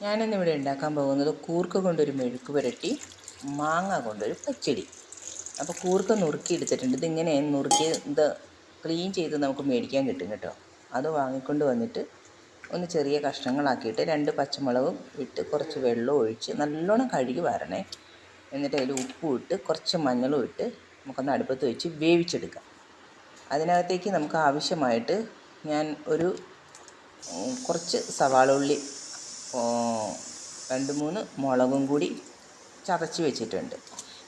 ഞാനിന്നിവിടെ ഉണ്ടാക്കാൻ പോകുന്നത് കൂർക്ക കൊണ്ടൊരു മെഴുക്ക് പുരട്ടി, മാങ്ങ കൊണ്ടൊരു പച്ചടി. അപ്പോൾ കൂർക്ക നുറുക്കി എടുത്തിട്ടുണ്ട്. ഇതിങ്ങനെ നുറുക്കി ക്ലീൻ ചെയ്ത് നമുക്ക് മേടിക്കാൻ കിട്ടും കേട്ടോ. അത് വാങ്ങിക്കൊണ്ട് വന്നിട്ട് ഒന്ന് ചെറിയ കഷ്ണങ്ങളാക്കിയിട്ട് 2 പച്ചമുളകും ഇട്ട് കുറച്ച് വെള്ളം ഒഴിച്ച് നല്ലോണം കഴുകി വരണേ. എന്നിട്ട് അതിൽ ഉപ്പും ഇട്ട് കുറച്ച് മഞ്ഞളും ഇട്ട് നമുക്കൊന്ന് അടുപ്പത്ത് വെച്ച് വേവിച്ചെടുക്കാം. അതിനകത്തേക്ക് നമുക്ക് ആവശ്യമായിട്ട് ഞാൻ കുറച്ച് സവാള ഉള്ളി 2-3 മുളകും കൂടി ചതച്ച് വെച്ചിട്ടുണ്ട്.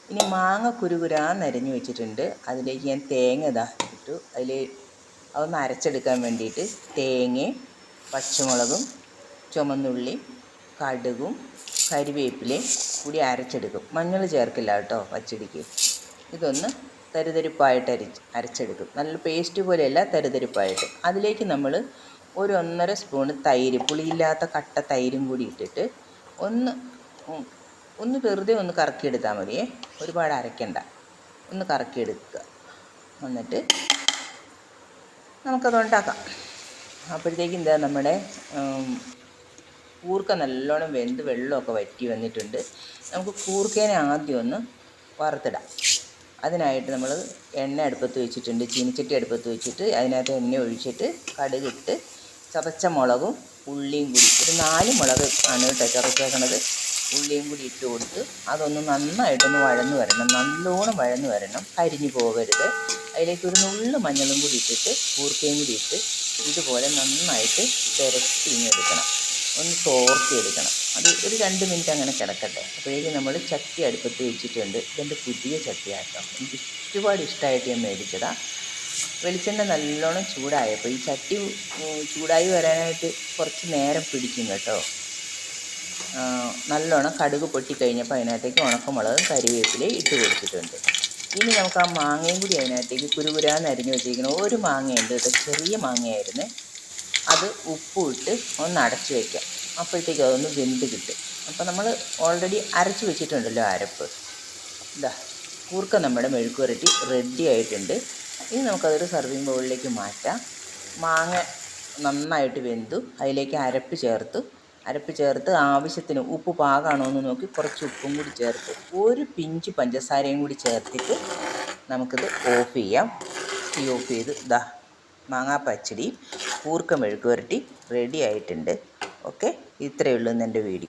ഇനി മാങ്ങ കുരുകുരാന്നരിഞ്ഞ് വെച്ചിട്ടുണ്ട്. അതിലേക്ക് ഞാൻ തേങ്ങ ഇട്ടു. അതൊന്ന് അരച്ചെടുക്കാൻ വേണ്ടിയിട്ട് തേങ്ങയും പച്ചമുളകും ചുമന്നുള്ളി കടുകും കരിവേപ്പിലയും കൂടി അരച്ചെടുക്കും. മഞ്ഞൾ ചേർക്കില്ല കേട്ടോ പച്ചടിക്ക്. ഇതൊന്ന് തരിതരിപ്പായിട്ട് അരച്ചെടുക്കും. നല്ല പേസ്റ്റ് പോലെയല്ല, തരിതരിപ്പായിട്ട്. അതിലേക്ക് നമ്മൾ 1-1.5 സ്പൂൺ തൈര്, പുളിയില്ലാത്ത കട്ട തൈരും കൂടി ഇട്ടിട്ട് ഒന്ന് വെറുതെ ഒന്ന് കറക്കിയെടുത്താൽ മതിയേ, ഒരുപാട് അരയ്ക്കണ്ട. ഒന്ന് കറക്കിയെടുക്കുക. എന്നിട്ട് നമുക്കത് ഉണ്ടാക്കാം. അപ്പോഴത്തേക്കും നമ്മുടെ കൂർക്ക നല്ലോണം വെന്ത് വെള്ളമൊക്കെ വറ്റി വന്നിട്ടുണ്ട്. നമുക്ക് കൂർക്കേനെ ആദ്യം ഒന്ന് വറുത്തിടാം. അതിനായിട്ട് നമ്മൾ എണ്ണ അടുപ്പത്ത് വെച്ചിട്ടുണ്ട്, ചീനിച്ചട്ടി അടുപ്പത്ത് വെച്ചിട്ട് അതിനകത്ത് എണ്ണ ഒഴിച്ചിട്ട് കടുകിട്ട് ചതച്ച മുളകും ഉള്ളിയും കൂടി, ഒരു 4 മുളക് ആണ് കേട്ടോ ചതച്ചേക്കണത്, ഉള്ളിയും കൂടി ഇട്ട് കൊടുത്ത് അതൊന്ന് നന്നായിട്ടൊന്ന് വഴന്ന് വരണം. നല്ലോണം വഴന്ന് വരണം, കരിഞ്ഞു പോകരുത്. അതിലേക്ക് ഒരു നുള്ളു മഞ്ഞളും കൂടി ഇട്ടിട്ട് കൂർക്കയും കൂടി ഇട്ട് ഇതുപോലെ നന്നായിട്ട് തിരച്ചിങ്ങെടുക്കണം, ഒന്ന് തോർത്തിയെടുക്കണം. അത് ഒരു 2 മിനിറ്റ് അങ്ങനെ കിടക്കട്ടെ. അപ്പോഴേക്കും നമ്മൾ ചട്ടി അടുപ്പത്ത് വെച്ചിട്ടുണ്ട്. ഇതെൻ്റെ പുതിയ ചട്ടിയാട്ടോ, എനിക്ക് ഒരുപാട് ഇഷ്ടമായിട്ട് ഞാൻ മേടിച്ചതാണ്. വെളിച്ചെണ്ണ നല്ലോണം ചൂടായപ്പോൾ ഈ ചട്ടി ചൂടായി വരാനായിട്ട് കുറച്ച് നേരം പിടിക്കും കേട്ടോ. നല്ലോണം കടുക് പൊട്ടിക്കഴിഞ്ഞപ്പോൾ അതിനകത്തേക്ക് ഉണക്കമുളകും കരിവേപ്പിലയും ഇട്ട് കൊടുത്തിട്ടുണ്ട്. ഇനി നമുക്ക് ആ മാങ്ങയും കൂടി അതിനകത്തേക്ക് കുരുകുരാന്ന് അരിഞ്ഞ് വെച്ചിരിക്കണം. ഒരു മാങ്ങയുണ്ട് കേട്ടോ, ചെറിയ മാങ്ങയായിരുന്നു. അത് ഉപ്പും ഇട്ട് ഒന്ന് അടച്ചു വയ്ക്കാം. അപ്പോഴത്തേക്ക് അതൊന്ന് വെന്ത് കിട്ടും. അപ്പോൾ നമ്മൾ ഓൾറെഡി അരച്ച് വെച്ചിട്ടുണ്ടല്ലോ അരപ്പ്. കൂർക്ക നമ്മുടെ മെഴുക്ക് പുരട്ടി റെഡി ആയിട്ടുണ്ട്. ഇനി നമുക്കതൊരു സർവിങ് ബൗളിലേക്ക് മാറ്റാം. മാങ്ങ നന്നായിട്ട് വെന്തു. അതിലേക്ക് അരപ്പ് ചേർത്ത് ആവശ്യത്തിന് ഉപ്പ് പാകമാണോ എന്ന് നോക്കി കുറച്ച് ഉപ്പും കൂടി ചേർത്ത് ഒരു പിഞ്ച് പഞ്ചസാരയും കൂടി ചേർത്തിട്ട് നമുക്കിത് ഓഫ് ചെയ്യാം. തീ ഓഫ് ചെയ്ത് മാങ്ങാ പച്ചടി കൂർക്ക മെഴുക്ക് പുരട്ടി റെഡി ആയിട്ടുണ്ട്. ഓക്കെ, ഇത്രയേ ഉള്ളൂ ഇന്ന് എൻ്റെ വീഡിയോ.